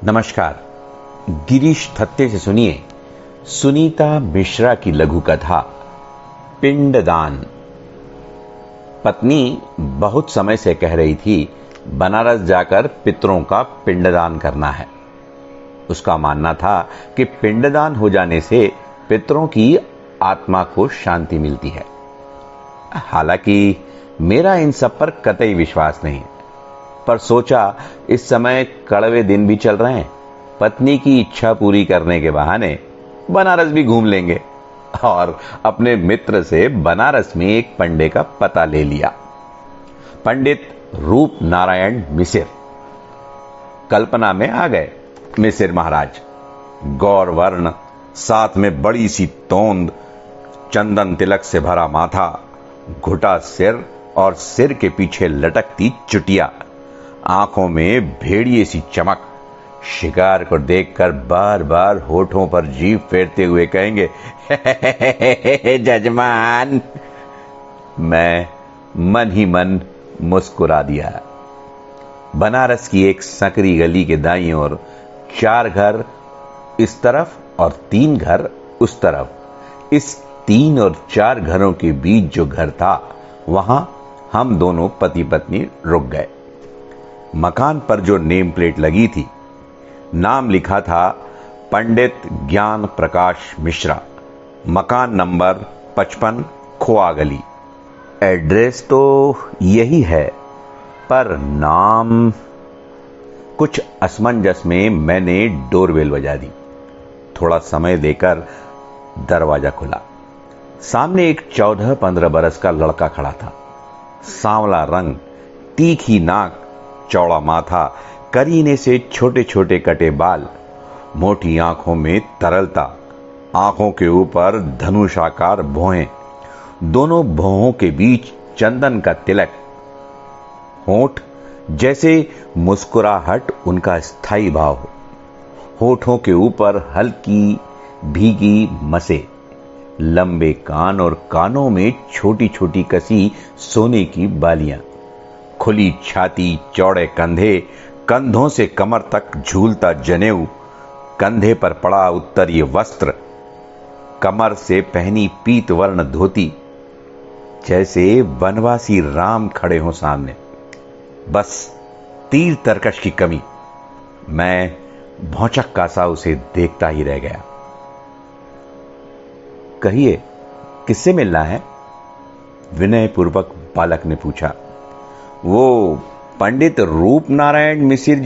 नमस्कार। गिरीश थत्ते से सुनिए सुनीता मिश्रा की लघु कथा पिंडदान। पत्नी बहुत समय से कह रही थी बनारस जाकर पितरों का पिंडदान करना है। उसका मानना था कि पिंडदान हो जाने से पितरों की आत्मा को शांति मिलती है। हालांकि मेरा इन सब पर कतई विश्वास नहीं है, पर सोचा इस समय कड़वे दिन भी चल रहे हैं, पत्नी की इच्छा पूरी करने के बहाने बनारस भी घूम लेंगे और अपने मित्र से बनारस में एक पंडे का पता ले लिया। पंडित रूप नारायण मिसिर। कल्पना में आ गए मिसिर महाराज। गौर वर्ण, साथ में बड़ी सी तोंद, चंदन तिलक से भरा माथा, घुटा सिर और सिर के पीछे लटकती चुटिया, आंखों में भेड़िए सी चमक। शिकार को देखकर बार बार होठों पर जीभ फेरते हुए कहेंगे, जजमान। मैं मन ही मन मुस्कुरा दिया। बनारस की एक संकरी गली के दाईं ओर 4 घर इस तरफ और 3 घर उस तरफ। इस 3 और 4 घरों के बीच जो घर था, वहां हम दोनों पति पत्नी रुक गए। मकान पर जो नेम प्लेट लगी थी, नाम लिखा था पंडित ज्ञान प्रकाश मिश्रा, मकान नंबर 55, खोआ गली। एड्रेस तो यही है, पर नाम। कुछ असमंजस में मैंने डोरबेल बजा दी। थोड़ा समय देकर दरवाजा खुला। सामने एक 14-15 बरस का लड़का खड़ा था। सांवला रंग, तीखी नाक, चौड़ा माथा, करीने से छोटे छोटे कटे बाल, मोटी आंखों में तरलता, आंखों के ऊपर धनुषाकार भौहें, दोनों भौहों के बीच चंदन का तिलक, होंठ जैसे मुस्कुराहट उनका स्थायी भाव हो, होठों के ऊपर हल्की भीगी मसे, लंबे कान और कानों में छोटी छोटी कसी सोने की बालियां, खुली छाती, चौड़े कंधे, कंधों से कमर तक झूलता जनेऊ, कंधे पर पड़ा उत्तरीय वस्त्र, कमर से पहनी पीत वर्ण धोती, जैसे वनवासी राम खड़े हों सामने। बस तीर तरकश की कमी। मैं भौचक्का सा उसे देखता ही रह गया। कहिए, किससे मिलना है? विनय पूर्वक बालक ने पूछा। वो पंडित रूप नारायण मिसिर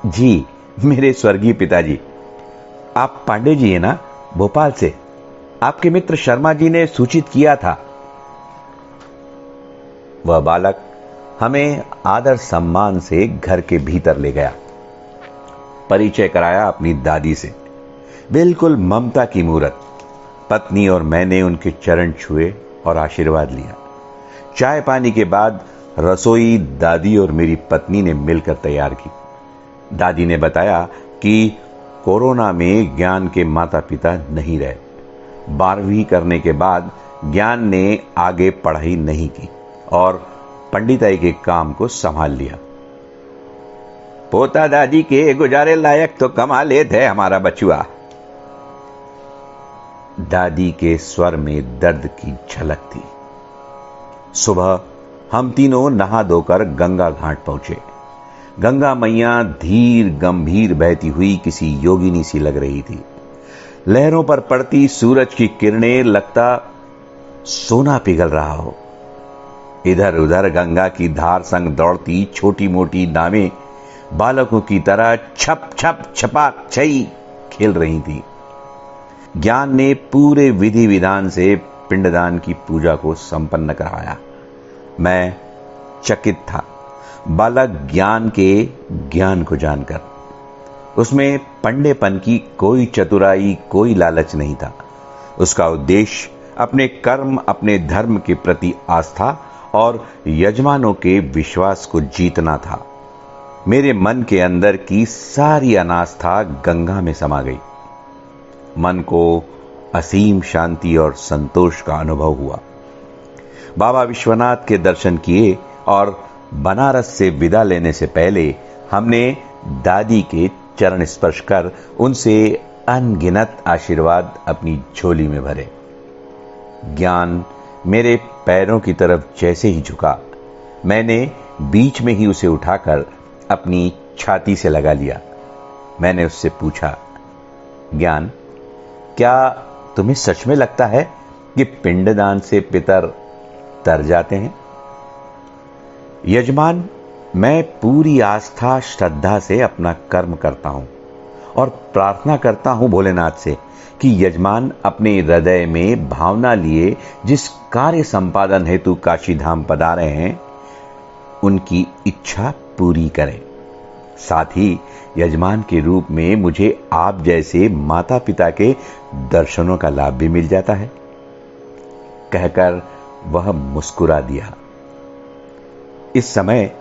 जी, मेरे स्वर्गीय पिताजी। आप पांडे जी हैं ना, भोपाल से? आपके मित्र शर्मा जी ने सूचित किया था। वह बालक हमें आदर सम्मान से घर के भीतर ले गया। परिचय कराया अपनी दादी से। बिल्कुल ममता की मूरत। पत्नी और मैंने उनके चरण छुए और आशीर्वाद लिया। चाय पानी के बाद रसोई दादी और मेरी पत्नी ने मिलकर तैयार की। दादी ने बताया कि कोरोना में ज्ञान के माता पिता नहीं रहे। 12वीं करने के बाद ज्ञान ने आगे पढ़ाई नहीं की और पंडिताई के काम को संभाल लिया। पोता दादी के गुजारे लायक तो कमा लेते है हमारा बचुआ। दादी के स्वर में दर्द की झलक थी। सुबह हम तीनों नहा धोकर गंगा घाट पहुंचे। गंगा मैया धीर गंभीर बहती हुई किसी योगिनी सी लग रही थी। लहरों पर पड़ती सूरज की किरणें लगता सोना पिघल रहा हो। इधर उधर गंगा की धार संग दौड़ती छोटी मोटी नावें बालकों की तरह छप छप छपाक छई खेल रही थी। ज्ञान ने पूरे विधि विधान से पिंडदान की पूजा को संपन्न करवाया। मैं चकित था, बालक ज्ञान के ज्ञान को जानकर। उसमें पंडेपन की कोई चतुराई, कोई लालच नहीं था। उसका उद्देश्य अपने कर्म, अपने धर्म के प्रति आस्था और यजमानों के विश्वास को जीतना था। मेरे मन के अंदर की सारी अनास्था गंगा में समा गई। मन को असीम शांति और संतोष का अनुभव हुआ। बाबा विश्वनाथ के दर्शन किए और बनारस से विदा लेने से पहले हमने दादी के चरण स्पर्श कर उनसे अनगिनत आशीर्वाद अपनी झोली में भरे। ज्ञान मेरे पैरों की तरफ जैसे ही झुका, मैंने बीच में ही उसे उठाकर अपनी छाती से लगा लिया। मैंने उससे पूछा, ज्ञान, क्या तुम्हें सच में लगता है कि पिंडदान से पितर तर जाते हैं? यजमान, मैं पूरी आस्था श्रद्धा से अपना कर्म करता हूं और प्रार्थना करता हूं भोलेनाथ से कि यजमान अपने हृदय में भावना लिए जिस कार्य संपादन हेतु काशी धाम पधारे हैं, उनकी इच्छा पूरी करें। साथ ही यजमान के रूप में मुझे आप जैसे माता पिता के दर्शनों का लाभ भी मिल जाता है। कहकर वह मुस्कुरा दिया। इस समय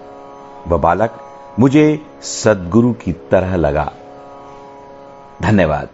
वह बालक मुझे सद्गुरु की तरह लगा। धन्यवाद।